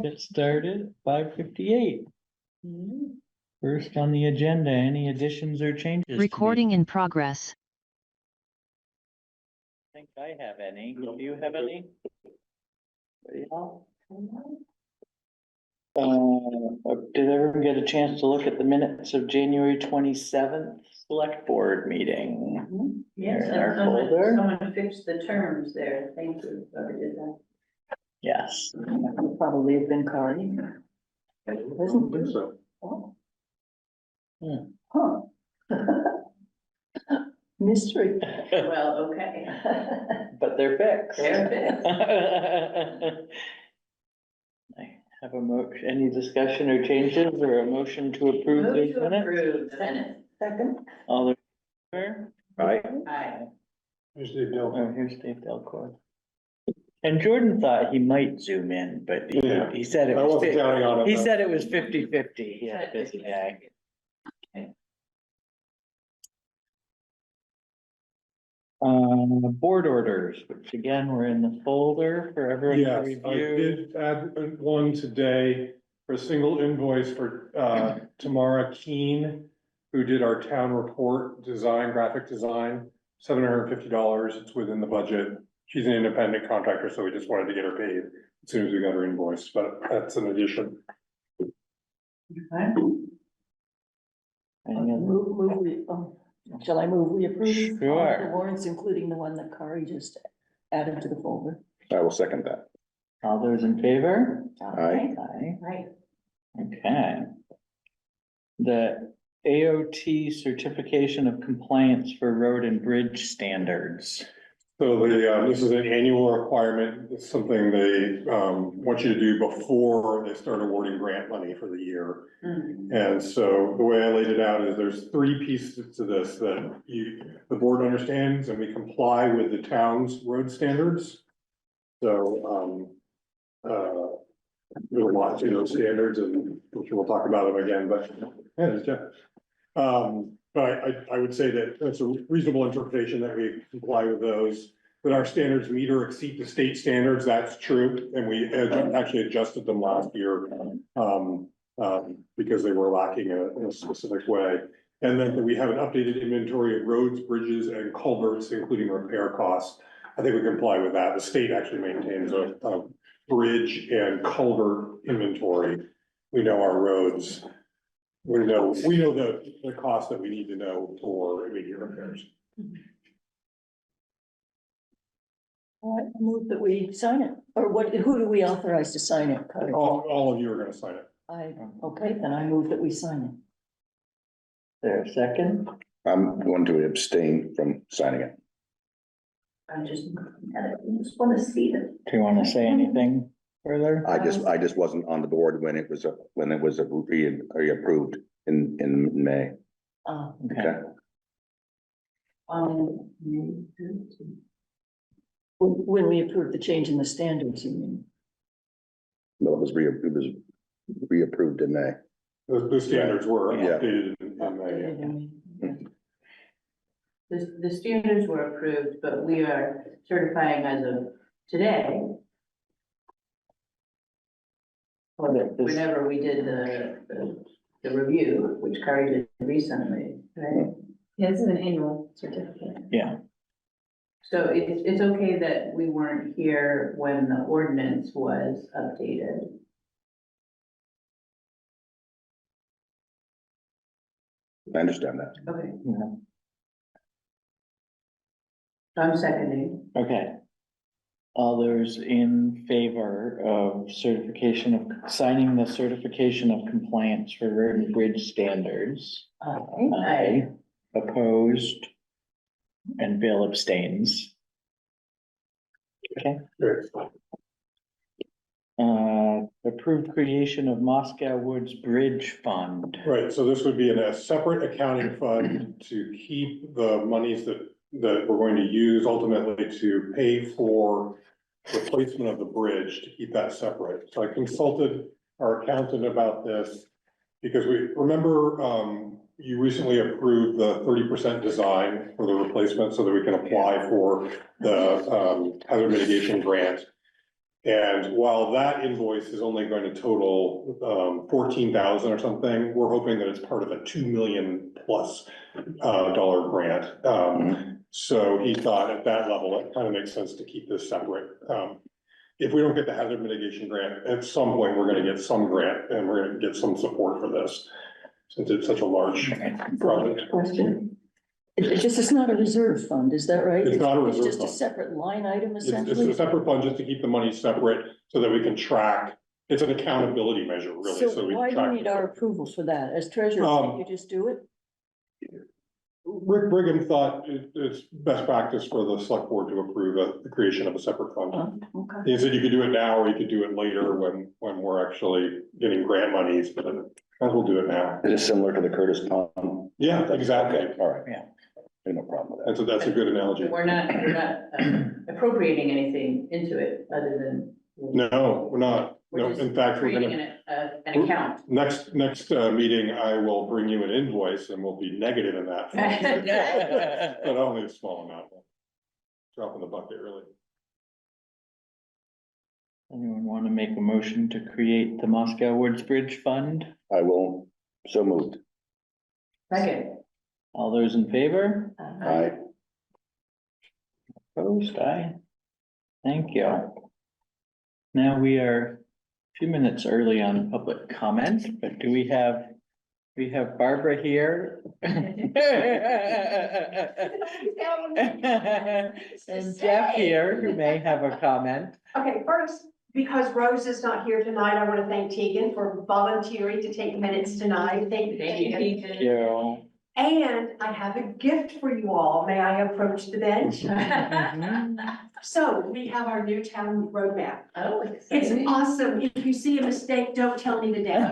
Get started, 5:58. First on the agenda, any additions or changes? to be- Recording in progress. I think I have any. Do you have any? Did everyone get a chance to look at the minutes of January 27th select board meeting? Yes, In our and folder? someone fixed the terms there, thank you, whoever did that. Yes. Would probably have been Carly. Wasn't it? So, Oh. Hmm. Huh. Mystery. Well, okay, But they're fixed. there it is. I have a any discussion or changes or a motion to approve Move those to minutes? approve the minutes. Second. All those in favor? Aye. Aye. here's the bill. Oh, here's Dave Delcourt. And Jordan thought he might zoom in, but Yeah. he said it I was, wasn't counting on it. he though. said it was 50-50. He had a busy day. Board orders, which again, were in the folder for everyone to Yes, I review. did add one today for a single invoice for Tamara Keen, who did our town report design, graphic design, $750. It's within the budget. She's an independent contractor, so we just wanted to get her paid as soon as we got her invoice, but that's an addition. Any other- Shall I move we approve all of the Sure. warrants, including the one that Kari just added to the folder? I will second that. All those in favor? Aye. Aye. Right. Okay. The AOT certification of compliance for road and bridge standards. So this is an annual requirement. It's something they want you to do before they start awarding grant money for the year. And so the way I laid it out is there's three pieces to this that the board understands and we comply with the town's road standards. So, there's a lot to those standards and I'm sure we'll talk about them again, but, yeah, there's Jeff. But I would say that that's a reasonable interpretation that we comply with those. That our standards meet or exceed the state standards, that's true, and we actually adjusted them last year. Because they were lacking in a specific way. And then we have an updated inventory of roads, bridges, and culverts, including repair costs. I think we comply with that. The state actually maintains a bridge and culvert inventory. We know our roads. We know the cost that we need to know for immediate repairs. I move that we sign it, or what, who do we authorize to sign it? Kari? All of you are gonna sign it. Okay, then I move that we sign it. There a second? I'm going to abstain from signing it. I just want to see them. Do you want to say anything further? I just wasn't on the board when it was reapproved in May. Okay. When we approved the change in the standards, you mean? Well, it was reapproved in May. The standards were Yeah. updated in May. The standards were approved, but we are certifying as of today, whenever we did the review, which Kari did recently, right? Yeah, this is an annual certificate. Yeah, So it's okay that we weren't here when the ordinance was updated. I understand that. Okay, yeah. so I'm seconding. Okay. All those in favor of signing the certification of compliance for road and bridge standards? Aye. Opposed? And Bill abstains. Okay. Great. Approved creation of Moscow Woods Bridge Fund. Right, so this would be in a separate accounting fund to keep the monies that we're going to use ultimately to pay for replacement of the bridge, to keep that separate. So I consulted our accountant about this because we remember, you recently approved the 30% design for the replacement so that we can apply for the hazard mitigation grant. And while that invoice is only going to total 14,000 or something, we're hoping that it's part of a 2 million plus dollar grant. So he thought at that level, it kind of makes sense to keep this separate. If we don't get the hazard mitigation grant, at some point, we're gonna get some grant and we're gonna get some support for this. Since it's such a large project. Question. It's not a reserve fund, is that right? It's not a It's reserve just a fund. separate line item It's essentially? a separate fund just to keep the money separate so that we can track. It's an accountability measure, really, so So we why do track. you need our approval for that? As treasurer, can't you just do it? Rick Brigham thought it's best practice for the select board to approve the creation of a separate fund. Oh, okay. He said you could do it now or you could do it later when we're actually getting grant monies, but I will do it now. Is it similar to the Curtis Pond? Yeah, exactly. Okay, all right. Yeah. I have no problem with that. That's a good analogy. We're not appropriating anything into it other than. No, we're not. We're No, just in fact, we're creating gonna, an account. next meeting, I will bring you an invoice and we'll be negative in that. But only a small amount. Drop in the bucket, really. Anyone want to make a motion to create the Moscow Woods Bridge Fund? I will, so moved. Second. All those in favor? Aye. Opposed, aye. Thank you. Now we are a few minutes early on public comment, but do we have Barbara here? And Jeff here, who may have a comment. Okay, first, because Rose is not here tonight, I want to thank Tegan for volunteering to take minutes tonight. Thank you, Thank you, Tegan. Ethan. You. And I have a gift for you all. May I approach the bench? So we have our new town roadmap. Oh, It's exciting. awesome. If you see a mistake, don't tell me today.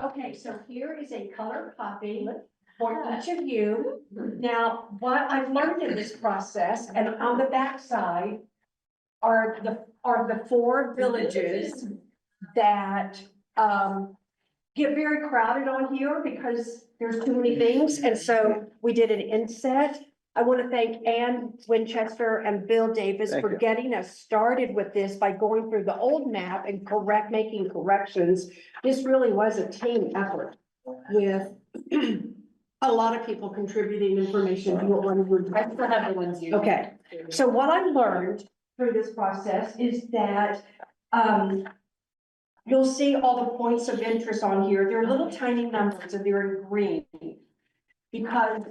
Okay, so here is a color copy for each of you. Now, what I've learned in this process, and on the back side are the 4 villages that get very crowded on here because there's too many things, and so we did an inset. I want to thank Ann Winchester and Bill Davis Thank for you. getting us started with this by going through the old map and making corrections. This really was a team effort with a lot of people contributing information to what one would. I still have the ones you. Okay, so what I learned through this process is that, you'll see all the points of interest on here. They're little tiny numbers and they're in green. Because,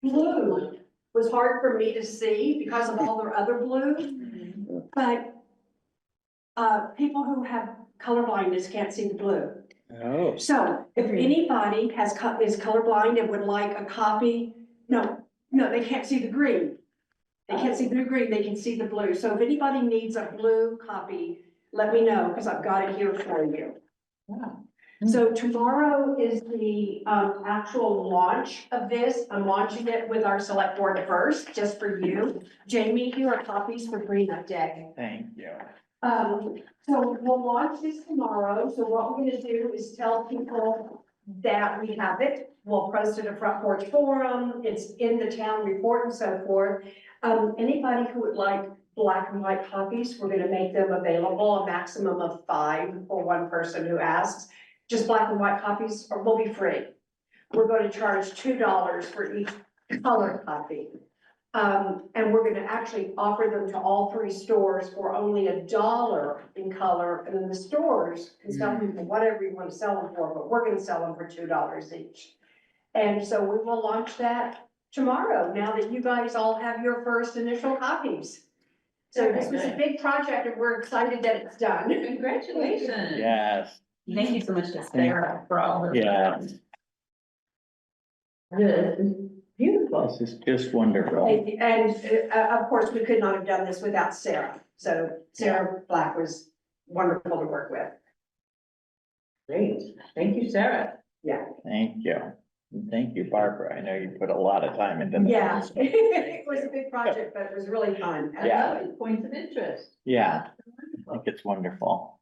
blue was hard for me to see because of all their other blue. But, people who have color blindness can't see the blue. Oh. So if anybody is colorblind and would like a copy, no, they can't see the green. They can't see the green, they can see the blue. So if anybody needs a blue copy, let me know, because I've got it here for you. So tomorrow is the actual launch of this. I'm launching it with our select board first, just for you. Jamie, here are copies for Green Up Day. Thank you. So we'll launch this tomorrow. So what we're gonna do is tell people that we have it. We'll post it at Front Porch Forum. It's in the town report and so forth. Anybody who would like black and white copies, we're gonna make them available, a maximum of 5 for one person who asks. Just black and white copies will be free. We're going to charge $2 for each color copy. And we're gonna actually offer them to all 3 stores for only $1 in color, and then the stores can sell them for whatever you want to sell them for, but we're gonna sell them for $2 each. And so we will launch that tomorrow, now that you guys all have your first initial copies. So this was a big project and we're excited that it's done. Congratulations. Yes, Thank you so much to Sarah for all of yeah, Good. Beautiful. this is just wonderful. And of course, we could not have done this without Sarah. So Sarah Black was wonderful to work with. Great. Thank you, Sarah. Yeah. Thank you. And thank you, Barbara. I know you put a lot of time into this. Yeah, it was a big project, but it was really fun. Yeah. Points of interest. Yeah, I think it's wonderful.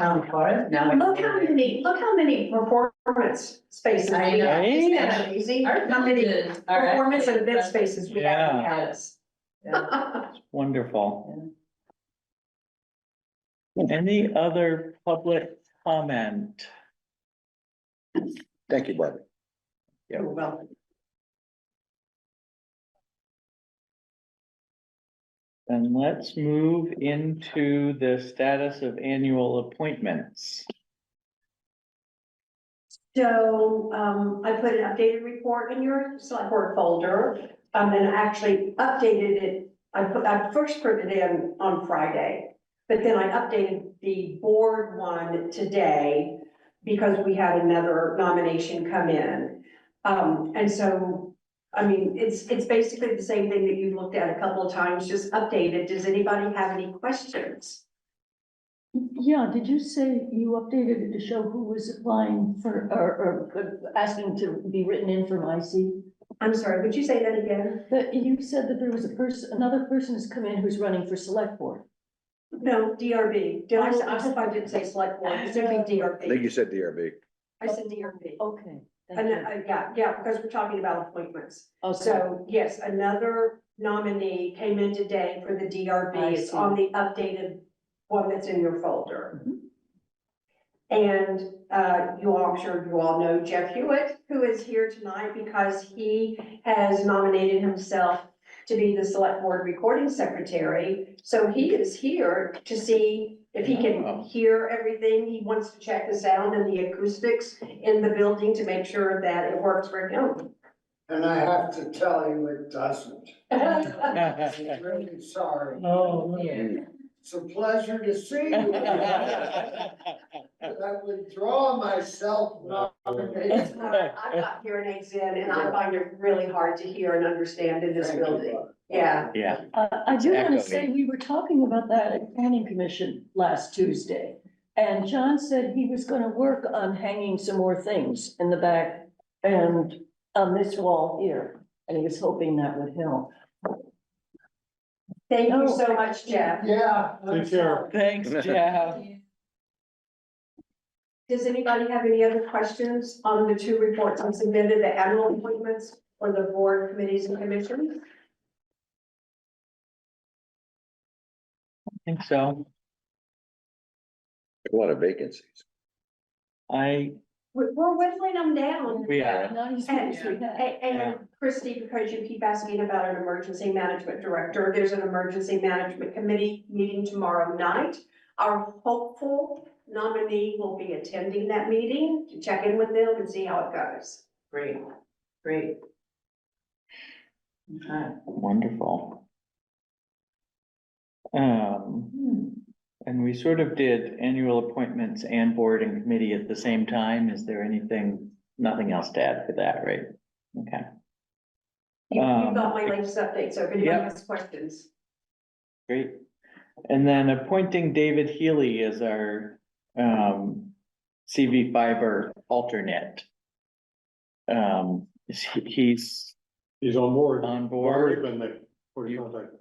Town forest, now. Look how many performance spaces I we know. have. Isn't that amazing? Our How many villages are performance and event actually spaces we have in Yeah. Calais. Wonderful. Any other public comment? Thank you, Barbara. Yeah. You're welcome. And let's move into the status of annual appointments. So, I put an updated report in your select board folder, and I actually updated it. I first printed it in on Friday, but then I updated the board one today because we had another nomination come in. And so, I mean, it's basically the same thing that you've looked at a couple of times, just updated. Does anybody have any questions? Yeah, did you say you updated it to show who was applying for, or asking to be written in from IC? I'm sorry, would you say that again? That you said that there was a person, another person has come in who's running for select board. No, DRB. Did I didn't say select board, it should be I think DRB. you said DRB. I said DRB. Okay, thank And, you. yeah, because we're talking about appointments. Okay, So, yes, another nominee came in today for the DRB. I It's see. on the updated one that's in your folder. Mhm. And, I'm sure you all know Jeff Hewitt, who is here tonight because he has nominated himself to be the select board recording secretary. So he is here to see if he Oh. can hear everything. He wants to check the sound and the acoustics in the building to make sure that it works for him. And I have to tell you, it doesn't. I'm really sorry. Oh, It's a pleasure to see you. I withdraw myself It's nominated. hard. I've got hearing aids in and I find it really hard to hear and understand in this building. Yeah. Yeah, I do want to Echoey. say, we were talking about that at planning commission last Tuesday. And John said he was gonna work on hanging some more things in the back and on this wall here. And he was hoping that would help. Thank you so much, Jeff. Yeah. I'm Take care. sorry. thanks, Jeff. Does anybody have any other questions on the two reports I submitted, the annual appointments or the board committees and commissions? I think so. A lot of vacancies. We're whittling them down. We are. Not as many as we had. And Christie, because you keep asking about an emergency management director, there's an emergency management committee meeting tomorrow night. Our hopeful nominee will be attending that meeting to check in with them and see how it goes. Great, great. Okay. Wonderful. And we sort of did annual appointments and board and committee at the same time. Is there anything, nothing else to add for that, right? Okay. You got my latest update, so if anybody Yep. has questions. Great. And then appointing David Healy as our CV fiber alternate. He's He's on board. on Barbara's board. been the point of contact.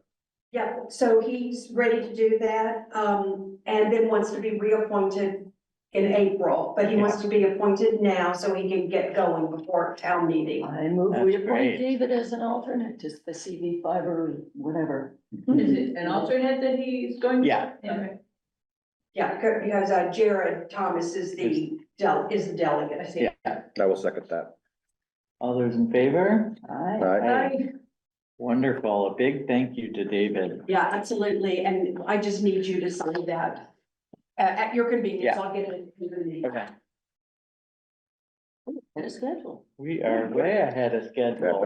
Yeah, so he's ready to do that, and then wants to be reappointed in April, but he wants to be appointed now so he can get going before town meeting. I move we That's great. appoint David as an alternate to the CV fiber, whatever. Is it an alternate that he's going? to? Yeah. Okay. Yeah, because Jared Thomas is the delegate. I see. Yeah. I will second that. All those in favor? Aye. Aye. Wonderful. A big thank you to David. Yeah, absolutely, and I just need you to sign that at your convenience. Yeah. I'll get it in the meeting. Okay, And a schedule. we are way ahead of schedule.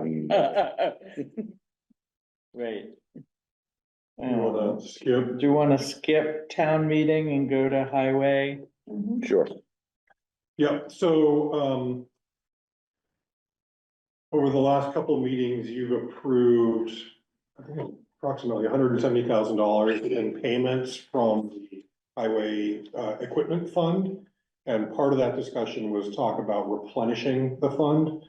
Great. You wanna skip? Do you want to skip town meeting and go to highway? Mhm. Sure. Yeah, so, over the last couple of meetings, you've approved, I think approximately $170,000 in payments from the highway, equipment fund. And part of that discussion was talk about replenishing the fund.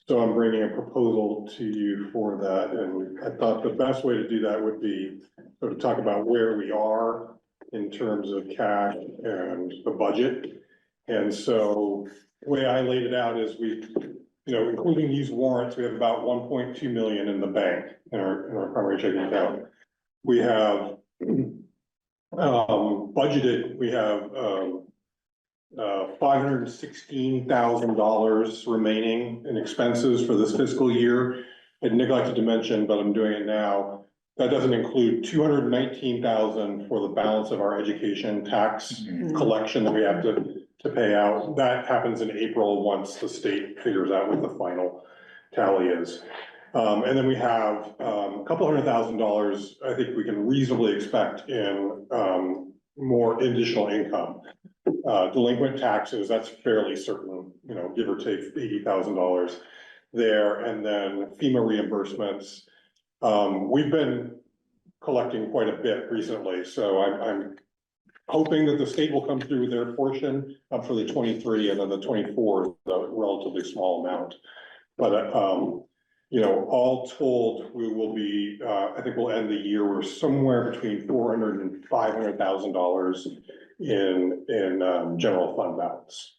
So I'm bringing a proposal to you for that, and I thought the best way to do that would be sort of talk about where we are in terms of cash and the budget. And so the way I laid it out is we including these warrants, we have about 1.2 million in the bank in our primary checking account. We have budgeted, we have $516,000 remaining in expenses for this fiscal year. I neglected to mention, but I'm doing it now. That doesn't include $219,000 for the balance of our education tax collection that we have to pay out. That happens in April, once the state figures out what the final tally is. And then we have a couple $100,000, I think we can reasonably expect in more additional income. Delinquent taxes, that's fairly certain, give or take $80,000 there. And then FEMA reimbursements. We've been collecting quite a bit recently, so I'm hoping that the state will come through with their portion for the 23, and then the 24 is a relatively small amount. But, all told, we will be, I think we'll end the year, we're somewhere between $400,000 and $500,000 in general fund balance.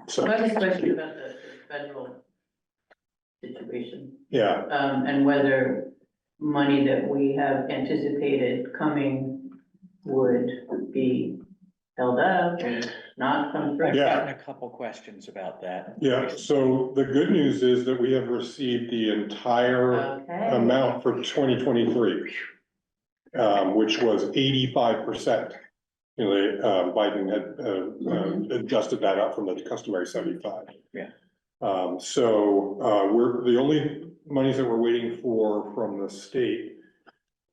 So, I have a question about the federal situation, yeah, and whether money that we have anticipated coming would be held up or not come through. I've Yeah. gotten a couple questions about that. yeah, so the good news is that we have received the entire Okay. amount for 2023, which was 85%. Biden had adjusted that up from the customary 75. Yeah. We're, the only monies that we're waiting for from the state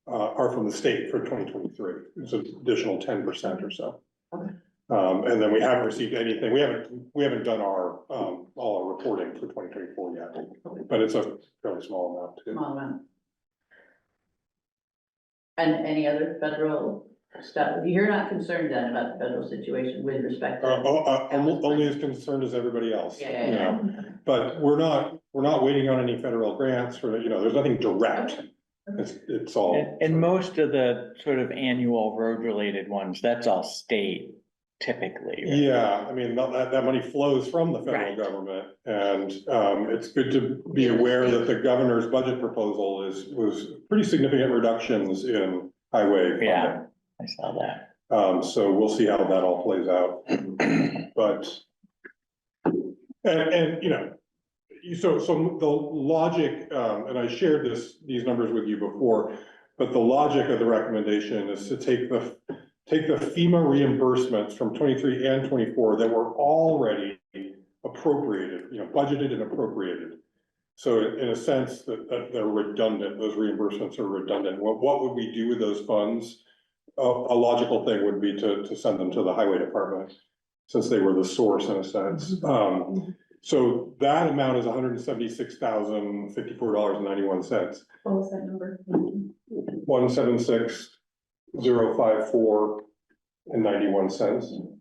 are from the state for 2023. It's an additional 10% or so. Okay. And then we haven't received anything. We haven't done our all our reporting for 2024 yet, but it's a fairly small amount too. Small amount. And any other federal stuff? You're not concerned then about the federal situation with respect to? Only as concerned as everybody else. Yeah, you know. But we're not waiting on any federal grants for, there's nothing direct. It's all. And most of the sort of annual road related ones, that's all state typically. Right? Yeah, I mean, that money flows from the federal Right. government, and it's good to be aware that the governor's budget proposal was pretty significant reductions in highway funding. Yeah, I saw that. So we'll see how that all plays out. But, so the logic, and I shared these numbers with you before, but the logic of the recommendation is to take the FEMA reimbursements from 23 and 24 that were already appropriated, budgeted and appropriated. So in a sense that they're redundant, those reimbursements are redundant. What would we do with those funds? A logical thing would be to send them to the highway department, since they were the source in a sense. So that amount is $176,054.91. What was that number? 176,054.91.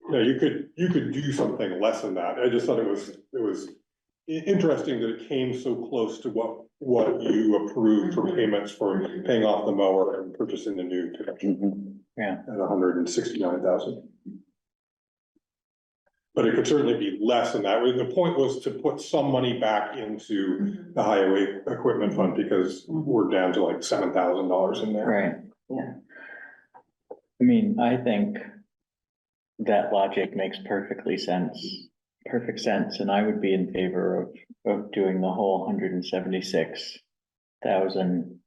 Now, you could do something less than that. I just thought it was interesting that it came so close to what you approved for payments for paying off the mower and purchasing the new pickup truck Yeah. at 169,000. But it could certainly be less than that. The point was to put some money back into the highway equipment fund, because we're down to like $7,000 in there. Right. Yeah. I mean, I think that logic makes perfect sense, and I would be in favor of doing the whole 176,000.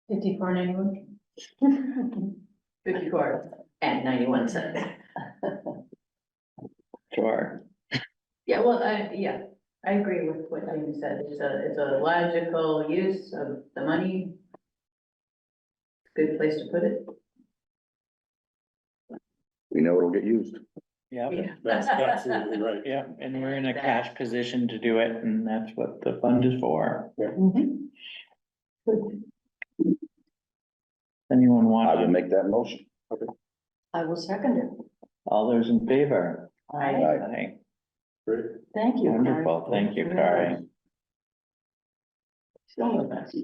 54.91. 54.91. Sure. Yeah, well, I agree with what Jamie said. It's a logical use of the money. Good place to put it. We know it'll get used. Yeah, That's absolutely right. yeah, and we're in a cash position to do it, and that's what the fund is for. Anyone I will want, make that motion. I will second it. all those in favor? Aye. Aye. Great. Thank you. Wonderful, thank you, Kari. Some of us.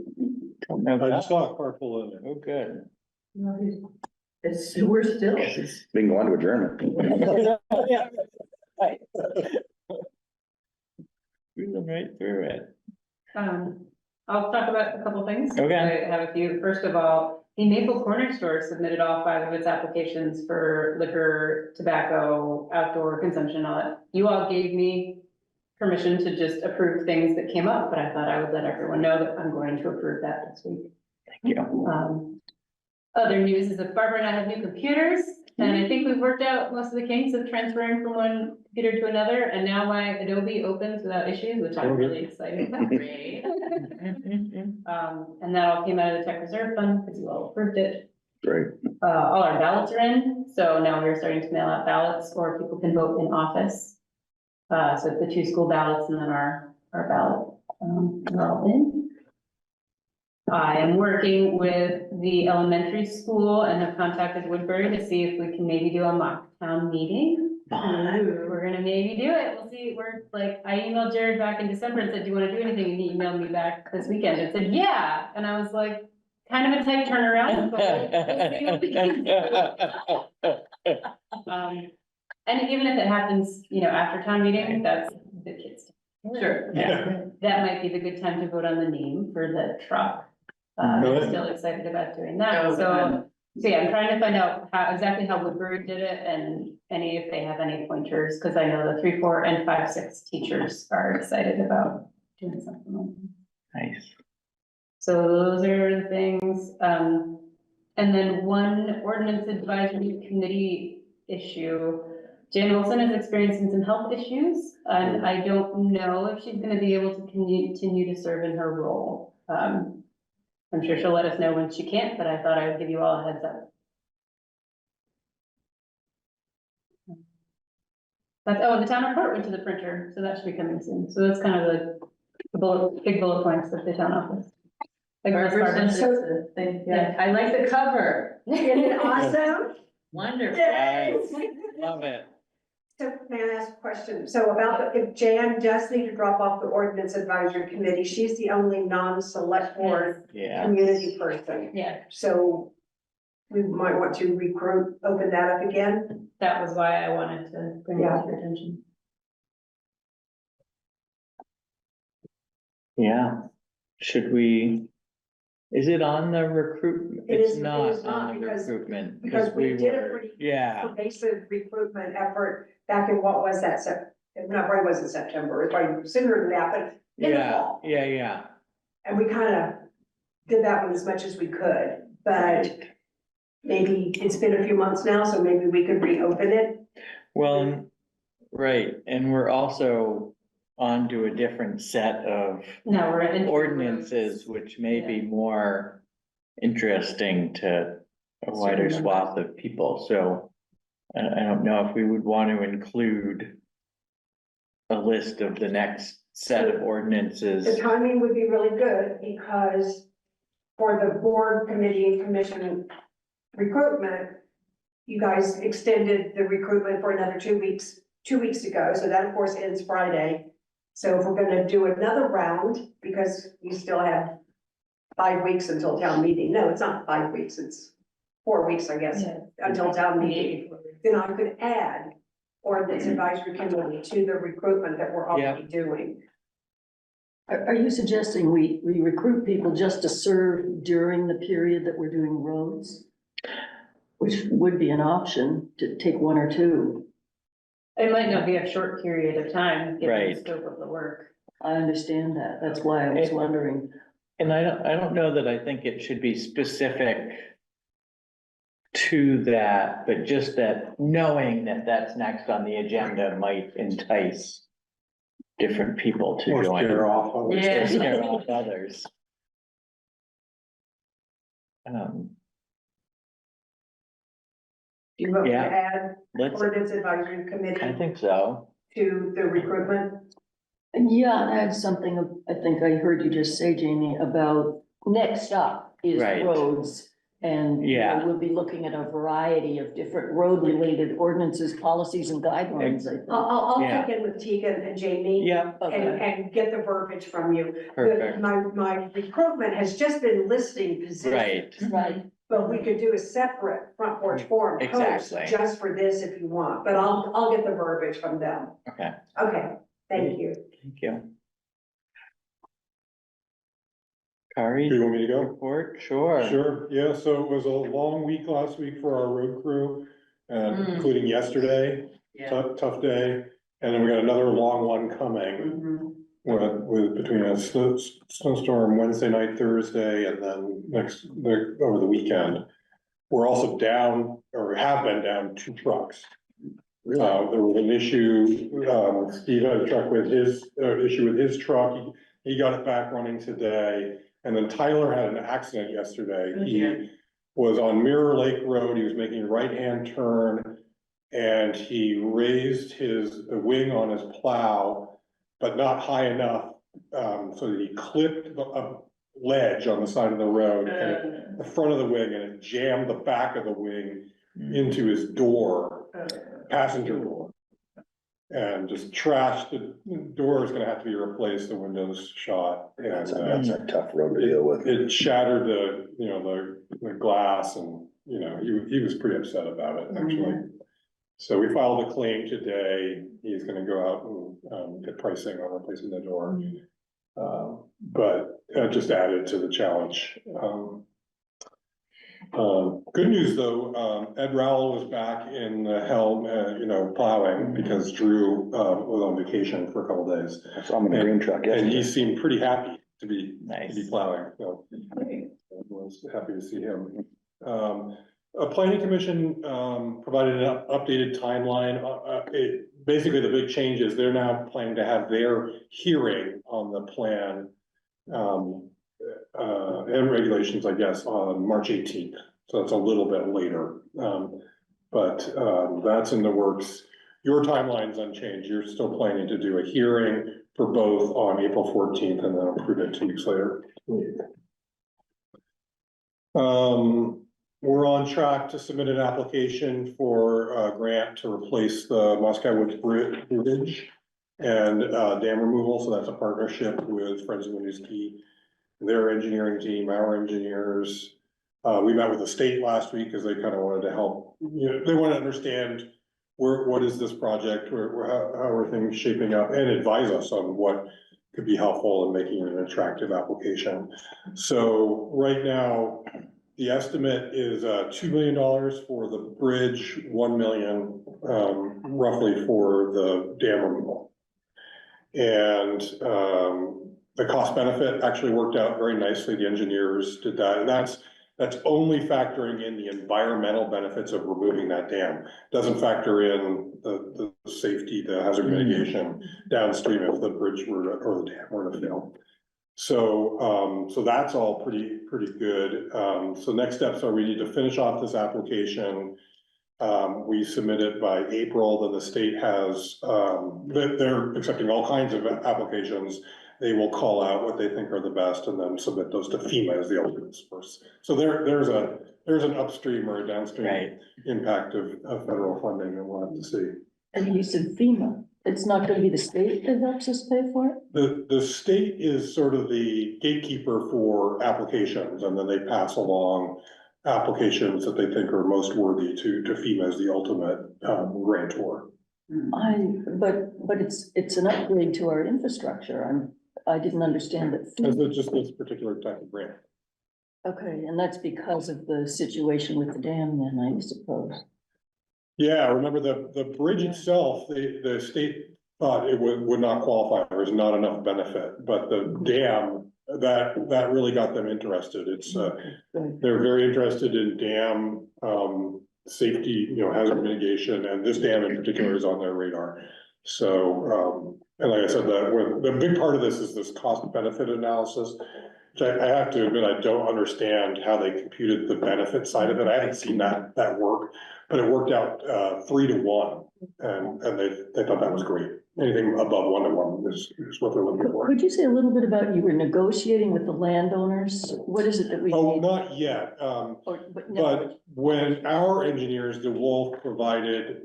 No, I just saw a car pull in. Oh, good. We're still. We can go on to adjournment. Right. Cruising right through it. I'll talk about a couple things. Okay. I have a few. First of all, the Maple Corner Store submitted all 5 of its applications for liquor, tobacco, outdoor consumption, all that. You all gave me permission to just approve things that came up, but I thought I would let everyone know that I'm going to approve that this week. Thank you. Other news is that Barbara and I have new computers, and I think we've worked out most of the kinks of transferring from one computer to another, and now my Adobe opens without issues, which I'm really excited about. Great. And that all came out of the tech reserve fund, because you all approved it. Great. All our ballots are in, so now we're starting to mail out ballots, or people can vote in office. So the 2 school ballots and then our ballot, are all in. I am working with the elementary school and have contacted Woodbury to see if we can maybe do a mock town meeting. We're gonna maybe do it. We'll see. We're like, I emailed Jared back in December and said, do you wanna do anything? And he emailed me back this weekend and said, yeah. And I was like, kind of a tight turnaround, but we'll see what we can do. And even if it happens, after town meeting, that's the kids. Sure. Yeah. That might be the good time to vote on the name for the truck. I'm Really? still excited about doing that, Oh, so yeah, I'm trying to find out exactly how Woodbury did it and if they have any pointers, because I know the 3, 4, and 5, 6 teachers are excited about doing something like that. Nice. So those are the things, and then one ordinance advisory committee issue. Jan Wilson is experiencing some health issues, and I don't know if she's gonna be able to continue to serve in her role. I'm sure she'll let us know when she can't, but I thought I would give you all a heads up. The town report went to the printer, so that should be coming soon. So that's kind of the big bullet points of the town office. Like Barbara Barbara sent us a thing. Yeah, I like the cover. Isn't it awesome? Wonderful. Yes. Love it. So may I ask a question? So about if Jan does need to drop off the ordinance advisory committee, she's the only non-select board Yeah. community person. Yeah, So we might want to open that up again. that was why I wanted to bring it to your attention. Yeah. Should we? Is it on the recruitment? It It's is- it not is not on the because- recruitment. because we did a were- pretty Yeah, Pervasive recruitment effort back in what was that, it wasn't September, it was probably sooner than that, but in the yeah, fall. yeah. And we kind of did that one as much as we could, but maybe it's been a few months now, so maybe we could reopen it. Well, right, and we're also on to a different set of No, we're in. ordinances, which may be more interesting to a wider swath of people, so I don't know if we would want to include a list of the next set of The ordinances. timing would be really good because for the board committee and commission recruitment, you guys extended the recruitment for another 2 weeks ago, so that of course ends Friday. So if we're gonna do another round, because you still have 5 weeks until town meeting, no, it's not 5 weeks, it's 4 weeks, I guess, Yeah. until town meeting, then I could add ordinance advisory committee to the recruitment that we're already doing. Are you suggesting we recruit people just to serve during the period that we're doing roads? Which would be an option to take 1 or 2. It might not be a short period of time, given Right. the scope of the work. I understand that. That's why I was wondering. And I don't know that I think it should be specific to that, but just that knowing that that's next on the agenda might entice different people to Or join. scare off others. Or scare off others. Do you want to Yeah. add Let's, ordinance advisory I committee think so. to the recruitment? Yeah, and add something, I think I heard you just say, Jamie, about next up is Right. roads. And you know, Yeah. we'll be looking at a variety of different road-related ordinances, policies and guidelines, I think. I'll Yeah. check in with Tegan and Jamie. Yeah, And get the verbiage from you. perfect, My recruitment has just been listing positions. right, Right, But we could do a separate front porch forum post Exactly. just for this if you want, but I'll get the verbiage from them. Okay, Okay, thank you. thank you. Kari? Do you want me to go? Report, sure. Sure, yeah, so it was a long week last week for our road crew, including yesterday, tough day. And then we got another long one coming with between a snowstorm Wednesday night, Thursday, and then over the weekend. We're also down, or have been down 2 trucks. There was an issue, Steve had a truck with his, issue with his truck, he got it back running today. And then Tyler had an accident yesterday. He was on Mirror Lake Road, he was making a right-hand turn. And he raised the wing on his plow, but not high enough, so that he clipped a ledge on the side of the road, and the front of the wing, and it jammed the back of the wing into his door, passenger door. And just trashed, the door is gonna have to be replaced, the windows shot, and That's a tough road to deal with. it shattered the glass, and, he was pretty upset about it, actually. So we filed a claim today, he's gonna go out and get pricing on replacing the door. But that just added to the challenge. Good news though, Ed Rowell was back in the helm, plowing, because Drew was on vacation for a couple days. I saw him in a green truck And he yesterday. seemed pretty happy to be Nice. plowing, so I was happy to see him. A planning commission provided an updated timeline. Basically, the big change is they're now planning to have their hearing on the plan and regulations, I guess, on March 18th. So it's a little bit later. But that's in the works. Your timeline's unchanged. You're still planning to do a hearing for both on April 14th and then approve it 2 weeks later. We're on track to submit an application for a grant to replace the Moscow Woods Bridge and dam removal. So that's a partnership with Friends of Winooski, their engineering team, our engineers. We met with the state last week because they kind of wanted to help. They want to understand what is this project, how are things shaping up, and advise us on what could be helpful in making it an attractive application. So right now, the estimate is $2 million for the bridge, 1 million roughly for the dam removal. And the cost benefit actually worked out very nicely. The engineers did that, and that's only factoring in the environmental benefits of removing that dam. Doesn't factor in the safety, the hazard mitigation downstream if the bridge or the dam were to fail. So that's all pretty good. So next steps are we need to finish off this application. We submit it by April, then the state has, they're accepting all kinds of applications. They will call out what they think are the best and then submit those to FEMA as the ultimate source. So there's an upstream or a downstream impact of federal funding that we'll have to see. And you said FEMA, it's not gonna be the state that helps us pay for it? The state is sort of the gatekeeper for applications, and then they pass along applications that they think are most worthy to FEMA as the ultimate grantor. But it's an upgrade to our infrastructure. I didn't understand that. It's just this particular type of grant. Okay, and that's because of the situation with the dam then, I suppose. Yeah, remember the bridge itself, the state thought it would not qualify, there was not enough benefit, but the dam, that really got them interested. It's, they're very interested in dam, safety, hazard mitigation, and this dam in particular is on their radar. So, and like I said, the big part of this is this cost benefit analysis, which I have to admit, I don't understand how they computed the benefit side of it. I haven't seen that work, but it worked out 3 to 1, and they thought that was great. Anything above 1 to 1 is what they're looking for. Could you say a little bit about, you were negotiating with the landowners? What is it that we Oh, need? not yet. But no. But when our engineers, DeWolf, provided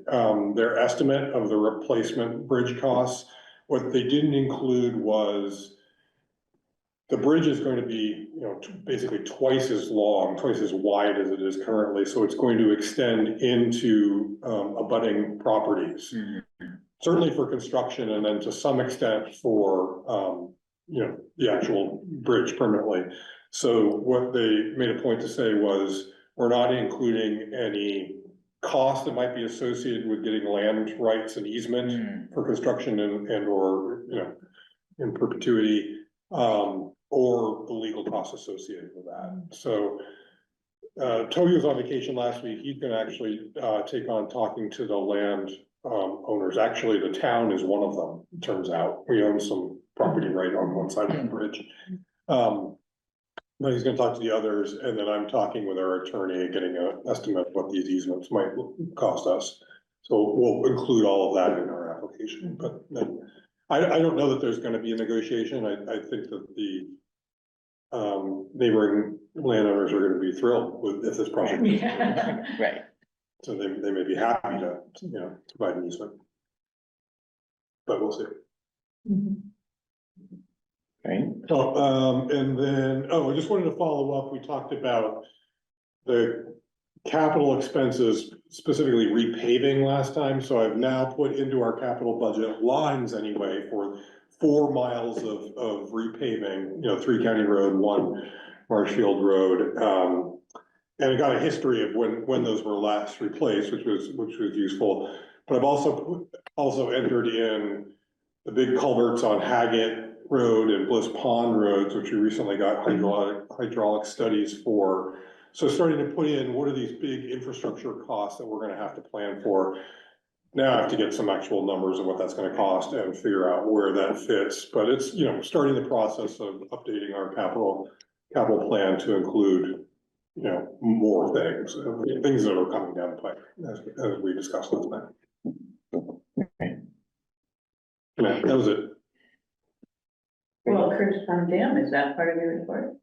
their estimate of the replacement bridge costs, what they didn't include was the bridge is going to be, basically twice as long, twice as wide as it is currently, so it's going to extend into, abutting properties. Certainly for construction, and then to some extent for, the actual bridge permanently. So what they made a point to say was, we're not including any cost that might be associated with getting land rights and easement for construction and or, in perpetuity, or the legal costs associated with that. So Toby was on vacation last week. He's gonna actually take on talking to the land owners. Actually, the town is one of them, it turns out. We own some property right on one side of the bridge. But he's gonna talk to the others, and then I'm talking with our attorney and getting an estimate of what these easements might cost us. So we'll include all of that in our application, but then I don't know that there's gonna be a negotiation. I think that the neighboring landowners are gonna be thrilled with if this project. Right. So they may be happy to, provide an easement. But we'll see. Right. So, and then, I just wanted to follow up. We talked about the capital expenses, specifically repaving last time. So I've now put into our capital budget lines anyway for 4 miles of repaving, 3 County Road, 1 Marshfield Road. And I got a history of when those were last replaced, which was useful. But I've also entered in the big culverts on Haggett Road and Bliss Pond Roads, which we recently got hydraulic studies for. So starting to put in, what are these big infrastructure costs that we're gonna have to plan for? Now I have to get some actual numbers of what that's gonna cost and figure out where that fits. But it's, starting the process of updating our capital plan to include, more things that are coming down the pipe as we discussed last time. Yeah, that was it. Well, Curtis Pond Dam, is that part of your report?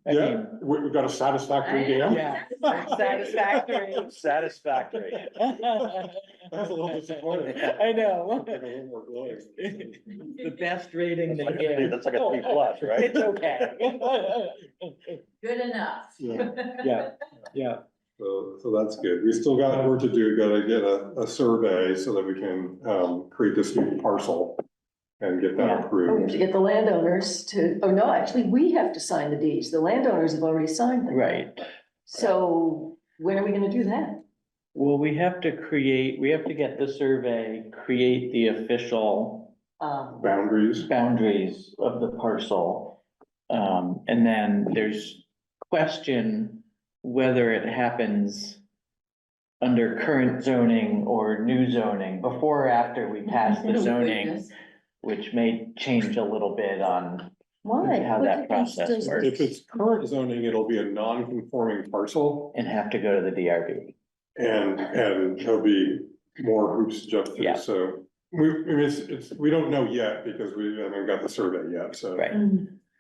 Yeah, we've got a satisfactory dam. Yeah. Satisfactory. Satisfactory. That's a little disappointing. I know. Like a little more glowing. The best rating they give. That's like a C+, right? It's okay. Good enough. Yeah. So that's good. We still got work to do. Got to get a survey so that we can create this new parcel and get that We have approved. to get the landowners to, oh no, actually, we have to sign the deeds. The landowners have already signed them. Right. So when are we gonna do that? Well, we have to get the survey, create the official Boundaries. boundaries of the parcel. And then there's question whether it happens under current zoning or new zoning, before or after we pass the zoning, which may change a little bit on Why? how What that difference process does- works. If it's current zoning, it'll be a non-conforming parcel And have to go to the DRB. and there'll be more hoops to jump Yeah. through. So we don't know yet because we haven't got the survey yet, so. Right.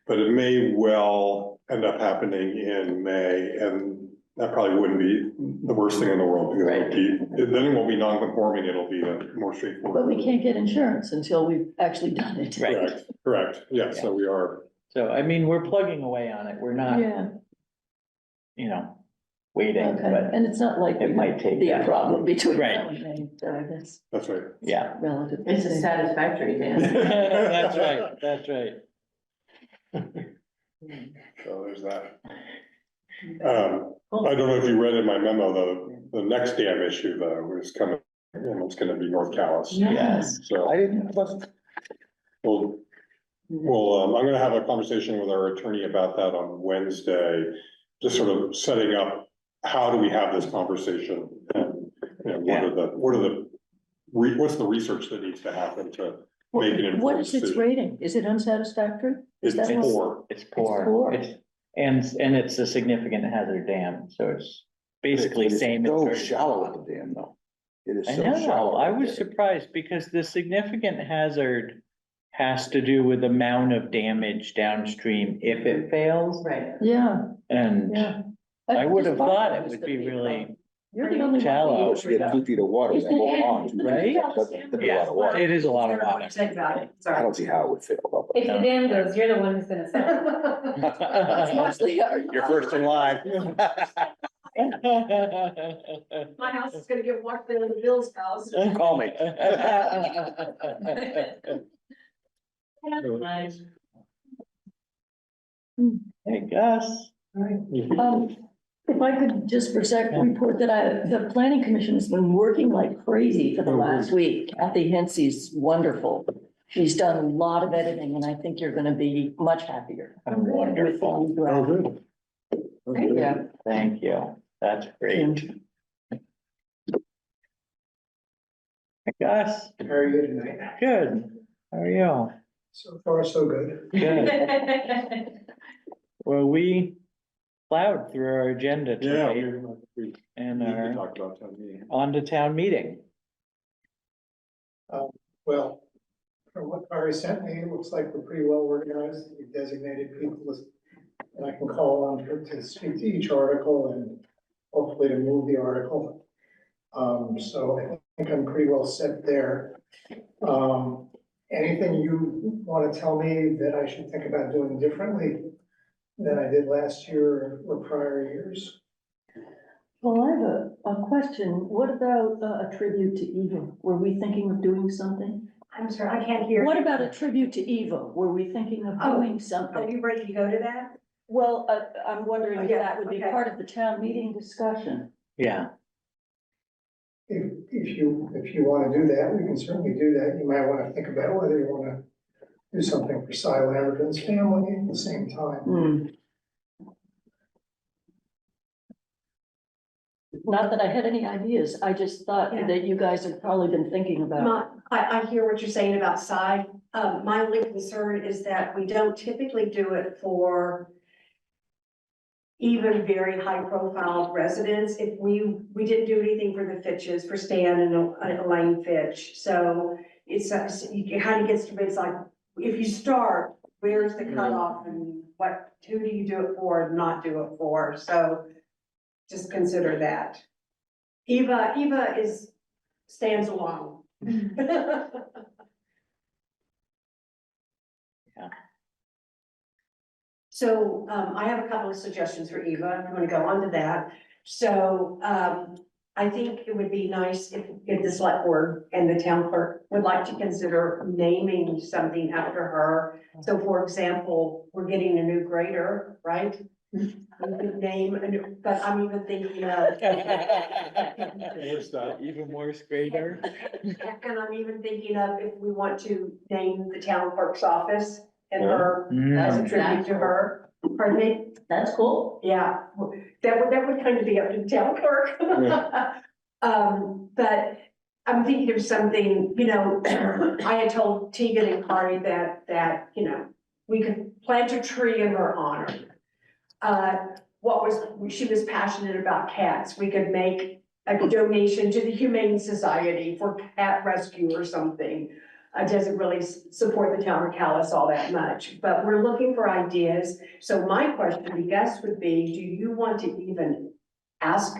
But it may well end up happening in May, and that probably wouldn't be the worst thing in the world, because then it won't be non-conforming, it'll be a more straightforward. But we can't get insurance until we've actually done it. Right. Correct, yeah, so we are, So, I mean, we're plugging away on it. We're not, Yeah, waiting, okay, but and it's not like it might take be a time. problem between Right. now and then, so that's that's right. Yeah. relative. It's a satisfactory dam. That's right, that's right. So there's that. I don't know if you read in my memo, the next dam issue though is coming, and it's gonna be North Calais. Yes. So. wasn't. Well, I'm gonna have a conversation with our attorney about that on Wednesday, just sort of setting up, how do we have this conversation? And, what's the research that needs to happen to make an informed What is its decision? rating? Is it unsatisfactory? Is It's that what- poor. It's poor. poor. And it's a significant hazard dam, so it's basically It's same. as so Curtis shallow Pond. at the dam though. It is I so know, shallow. I right was there. surprised because the significant hazard has to do with amount of damage downstream if it fails. Right. Yeah, And yeah. I would have Just thought thought that it was would gonna be a really, problem. You're the only one. Shallow. Once you get 2 feet of water, that whole pond, Right? that's a lot of water. It is a lot of water. Think about it, I sorry. don't see how it would fail. If the dam goes, you're the one who's gonna suffer. It's mostly our. You're first in line. My house is gonna get washed into the Bill's house. Call me. Hey, Gus. If I could just for a sec report that the planning commission has been working like crazy for the last week. Kathy Hensey's wonderful. She's done a lot of editing and I think you're gonna be much happier. Wonderful. Oh, good. Okay. Yeah. Thank you. That's great. Hey, Gus, How are you tonight? good. How are you? So far, so good. Good. Well, we plowed through our agenda Yeah, today we and need to are talk about town meeting. on to town meeting. Well, from what Ari sent me, it looks like we're pretty well organized. We designated people that I can call on to speak to each article and hopefully to move the article. So I think I'm pretty well set there. Anything you want to tell me that I should think about doing differently than I did last year or prior years? Well, I have a question. What about a tribute to Eva? Were we thinking of doing something? I'm sorry, I can't hear. What about a tribute to Eva? Were we thinking of doing Are something? you ready to go to that? Well, I'm wondering if Yeah, that would be okay. part of the town meeting discussion. Yeah, If you want to do that, we can certainly do that. You might want to think about whether you want to do something for Cy Lamberton's family at the same time. Hmm. Not that I had any ideas. I just thought Yeah. that you guys had probably been thinking about. I hear what you're saying about Cy. My only concern is that we don't typically do it for even very high profile residents. If we didn't do anything for the Fitches, for Stan and Elaine Fitch. So it's, it kind of gets to be, it's like, if you start, where's the cutoff and who do you do it for and not do it for? So just consider that. Eva stands alone. So, I have a couple of suggestions for Eva, if you wanna go on to that. So, I think it would be nice if the select board and the town clerk would like to consider naming something after her. So for example, we're getting a new grader, right? We could name, but I'm even thinking of. Where's that? even more greater. And I'm even thinking of if we want to name the town clerk's office and her as a Mm. tribute to her. Pardon me? That's cool. Yeah, that would kind of be up to the town clerk. But I'm thinking of something, you know, I had told Tegan and Carly that, you know, we could plant a tree in her honor. She was passionate about cats. We could make a donation to the Humane Society for cat rescue or something. Doesn't really support the town of Calais all that much, but we're looking for ideas. So my question to Gus would be, do you want to even ask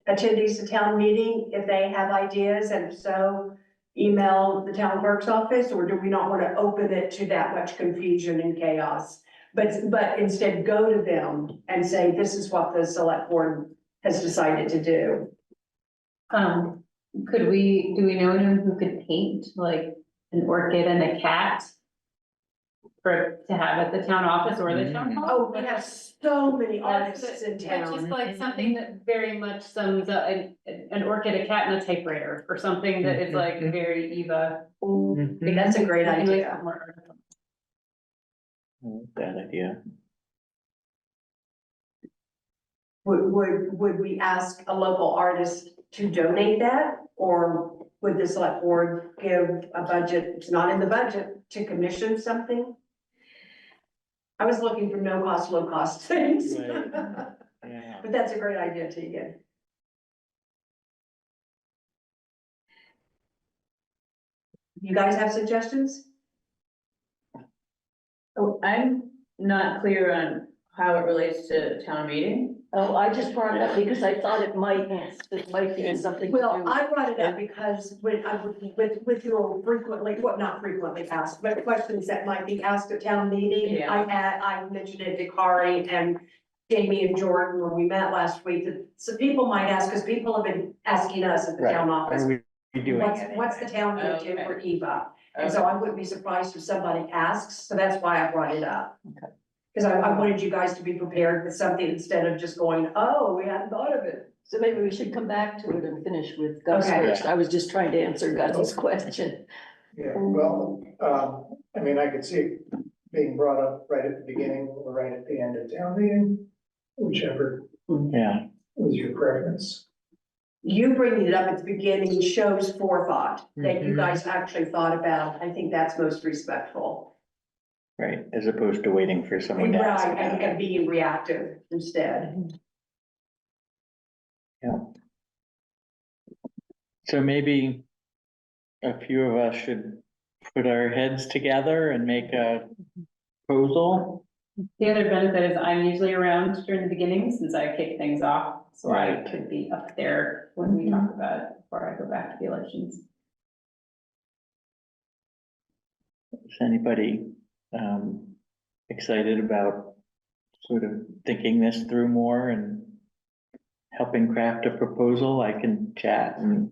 attendees to town meeting if they have ideas, and if so, email the town clerk's office, or do we not want to open it to that much confusion and chaos? But instead go to them and say, this is what the select board has decided to do. Do we know anyone who could paint like an orchid and a cat? To have at the town office or the town hall? Oh, we have so many That's artists in It's town. just like something that very much sums up an orchid, a cat and a typewriter, or something that is like very Eva. Mhm. That's a great And like idea. more articles. Bad idea. Would we ask a local artist to donate that? Or would the select board give a budget, it's not in the budget, to commission something? I was looking for no cost, low cost things. Right. Yeah. But that's a great idea, Tegan. You guys have suggestions? Oh, I'm not clear on how it relates to town meeting? Oh, I just brought it up because I thought it might be something to Well, do. I brought it up because when I with your frequently, well, not frequently asked, but questions that might be asked at town meeting. Yeah. I mentioned it to Kari and Jamie and Jordan when we met last week, that some people might ask, because people have been asking us at the Right. town office. Are we doing What's it? the town gonna do Okay. for Eva? And so I wouldn't be surprised if somebody asks, so that's why I brought it up. Okay. Because I wanted you guys to be prepared with something instead of just going, oh, we hadn't thought of it. So maybe we should come back to it and finish with Gus Okay. first. I was just trying to answer Gus's question. Yeah, well, I mean, I could see it being brought up right at the beginning or right at the end of town meeting, whichever Yeah, was your preference. You bringing it up at the beginning shows forethought that you Mhm. guys actually thought about. I think that's most respectful. right, as opposed to waiting for someone to ask. Right, about it. and being reactive instead. So maybe a few of us should put our heads together and make a proposal. The other benefit is I'm usually around during the beginning since I kick things off, so I Right. could be up there when we talk about it before I go back to the elections. Is anybody excited about sort of thinking this through more and helping craft a proposal? I can chat and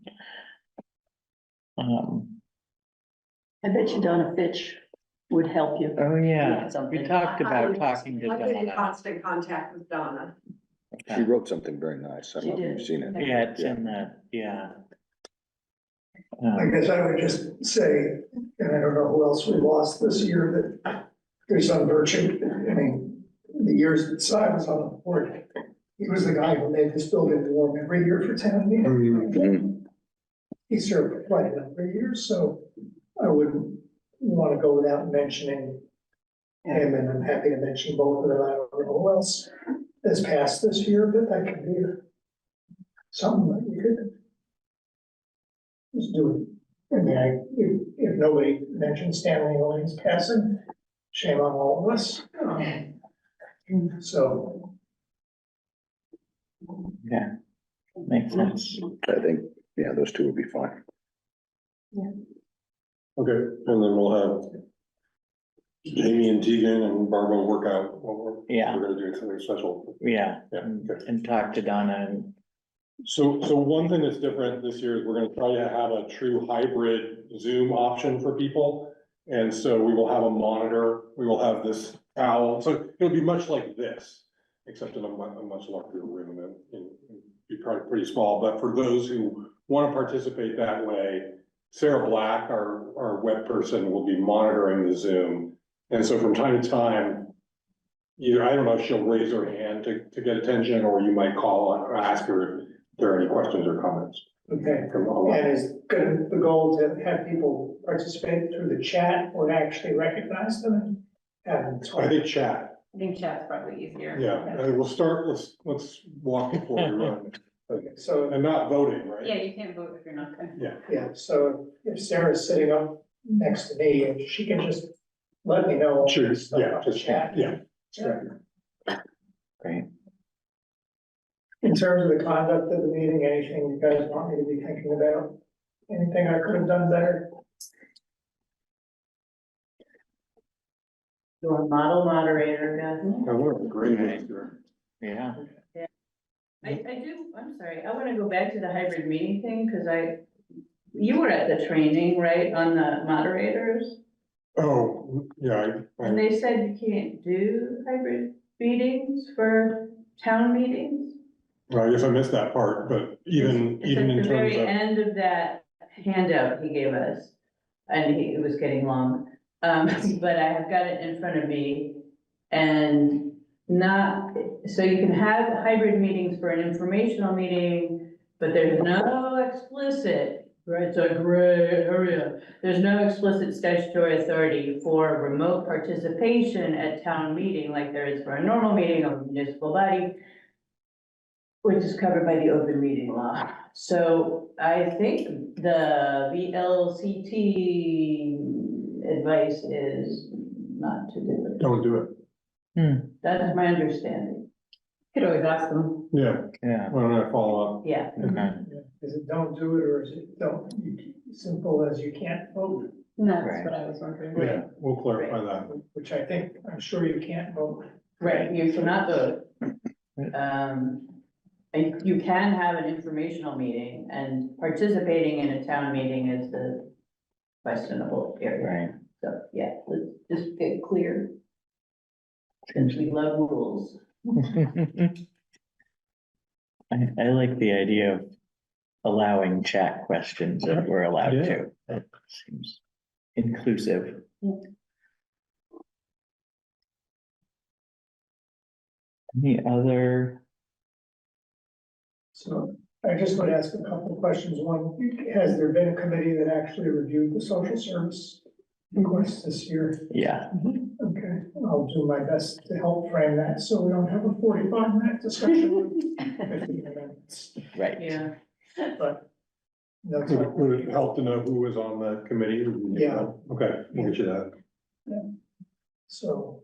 I bet you Donna Fitch would help you. oh yeah, we Something. talked I about would- talking to I've been in Donna. constant contact with Donna. She wrote something very nice. I She don't know if did. you've seen it. Yeah, it's in the, yeah. I guess I would just say, and I don't know who else we lost this year, that there's some virtue, I mean, the years that Si was on the board, he was the guy who made this building warm every year for town meeting. Mhm. He served for quite a number of years, so I wouldn't want to go without mentioning him, and I'm happy to mention both of them. I don't know who else has passed this year, but that could be something that we could just do it. I mean, if nobody mentions Stanley Elaine's passing, shame on all of us. So, Yeah, makes sense. I think, yeah, those two would be fine. Okay, and then we'll have Jamie and Tegan and Barbara work out what we're Yeah, gonna do something special. yeah, Yeah, and okay. and talk to Donna and, So one thing that's different this year is we're gonna try to have a true hybrid Zoom option for people. And so we will have a monitor, we will have this owl, so it'll be much like this, except in a much larger room and be probably pretty small, but for those who wanna participate that way, Sarah Black, our web person, will be monitoring the Zoom. And so from time to time, either, I don't know if she'll raise her hand to get attention, or you might call or ask her if there are any questions or comments okay. from online. And is the goal to have people participate through the chat or to actually recognize them and have them talk? I think chat, I think chat's probably easier. yeah, we'll start, let's walk before we run, So, and not voting, right? Yeah, you can't vote if you're not there. yeah, so if Sarah's sitting up next to me, if she can just let me know. all Sure, this stuff yeah, on the just, chat. yeah. great. In terms of the conduct of the meeting, anything you guys want me to be thinking about? Anything I could have done better? You're a model moderator, Beth. I want a great answer. Yeah, I do, I'm sorry, I wanna go back to the hybrid meeting thing, cause you were at the training, right, on the moderators? Oh, yeah, And they said you can't do hybrid meetings for town meetings? I guess I missed that part, but even It's in at the terms very of, end of that handout he gave us, and it was getting long. But I have got it in front of me, and not, so you can have hybrid meetings for an informational meeting, but there's no explicit, right, it's a gray area. There's no explicit statutory authority for remote participation at town meeting like there is for a normal meeting of a municipal body, which is covered by the open meeting law. So I think the VLCT advice is not to do it. don't do it. That's my understanding. Could always ask them. Yeah, Yeah, why don't I follow up? Yeah. okay, Is it don't do it, or is it don't, simple as you can't vote, And that's Right. what I was wondering. Yeah, we'll clarify that. which I think, I'm sure you can't vote. Right, you cannot vote. And you can have an informational meeting, and participating in a town meeting is the questionable area. right. So, yeah, let's just get clear. Since we love rules. I like the idea of allowing chat questions if we're allowed Yeah. to. That seems inclusive. Any other, So I just would ask a couple of questions. One, has there been a committee that actually reviewed the social service requests this year? yeah, Okay, I'll do my best to help frame that, so we don't have a 45-minute discussion with 15 minutes, right. Yeah. but. No, it's Would not- would it help to know who was on the committee? Yeah. Okay, we'll get you that. So,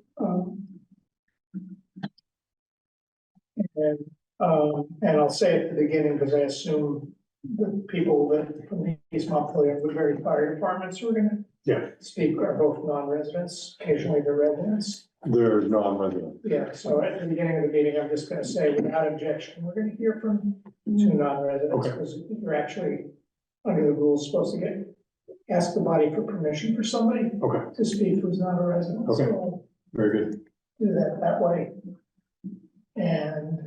and I'll say at the beginning, because I assume the people that from the East Montpelier, Woodbury Fire Departments who are gonna Yeah, speak are both non-residents, occasionally they're residents. they're non-resident. Yeah, so at the beginning of the meeting, I'm just gonna say, without objection, we're gonna hear from two non-residents, Okay. because you're actually, under the rules, supposed to ask the body for permission for somebody Okay, to speak who's not a resident, Okay. so very good. do that way. And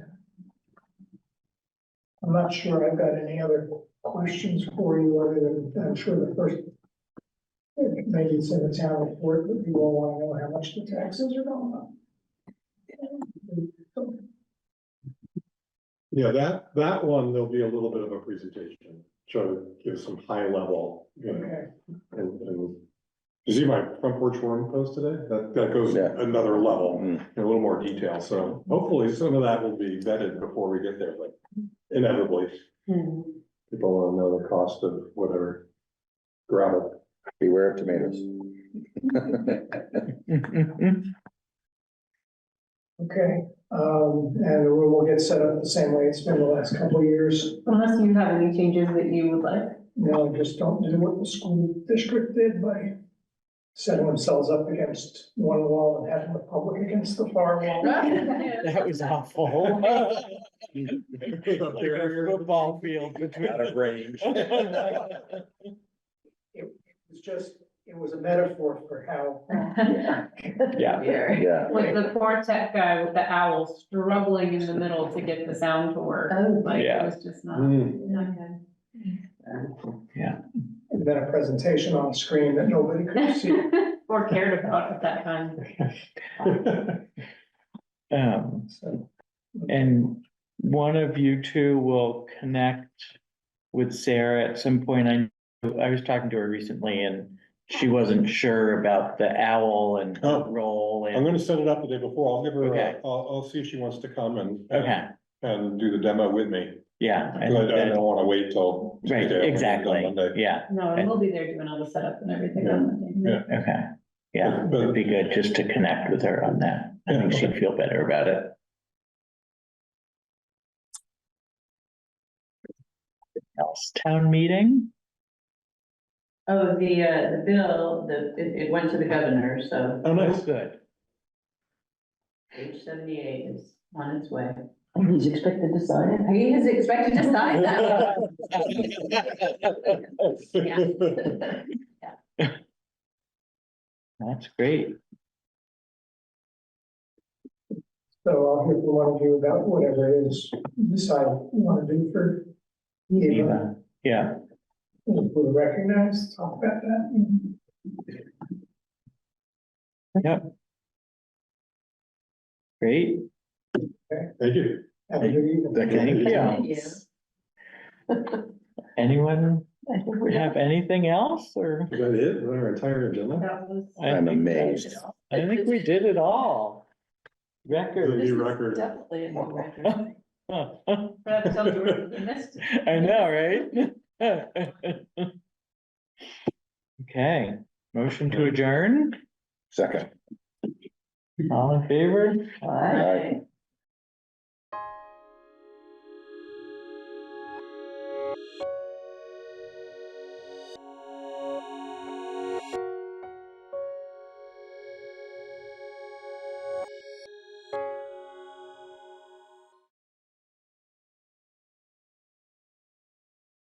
I'm not sure I've got any other questions for you, other than, I'm sure the first, maybe it's in the town report, but you all want to know how much the taxes are going up. Yeah, that one, there'll be a little bit of a presentation, try to give some high level, you know, Okay, and you see my front porch forum post today? That goes Yeah. another level, Mm. in a little more detail, so hopefully some of that will be vetted before we get there, but inevitably, people want to know the cost of whatever gravel. Beware of tomatoes. okay, and the room will get set up the same way it's been the last couple of years. Unless you have any changes that you would like. No, just don't do what the school district did by setting themselves up against one wall and having the public against the far wall. That was awful. Like a football field between. Out of range. It was a metaphor for how. Yeah, Yeah. Like the poor tech guy with the owl struggling in the middle to get the sound to work. Oh, Like, it yeah. was just not. Mm. not good. yeah. And then a presentation on screen that nobody could see. Or cared about at that time. So, And one of you two will connect with Sarah at some point. I was talking to her recently and she wasn't sure about the owl and Oh. role I'm and, gonna set it up the day before, I'll give her, Okay. I'll see if she wants to come okay, and do the demo with me. yeah. I I think don't that- wanna wait till. Right, Tuesday, I wanna do it on exactly, Monday. yeah, No, and we'll be there doing all the setup and everything on Monday. Yeah. okay. Yeah, But- it'd be good just to connect with her on that. I think Yeah, she'd okay. feel better about it. Else, town meeting? Oh, the bill, it went to the governor, so Oh, nice. Good. page 78 is on its way. And he's expected to sign it. He is expected to sign that. That's great. so I'll hear from one of you about whatever it is you decide you want to do for Eva. Eva, yeah, We'll recognize, talk about that. yep. Great, Thank you. Have a good evening. thank you. Anyone I think we're have anything else or? Is that it? Is that our entire agenda? That was. I I'm think- amazed. I think we did it all. The Record. new record. definitely a new record. That tells you what you missed. I know, right? Okay, motion to adjourn? Second. All in favor? Aye. Aye.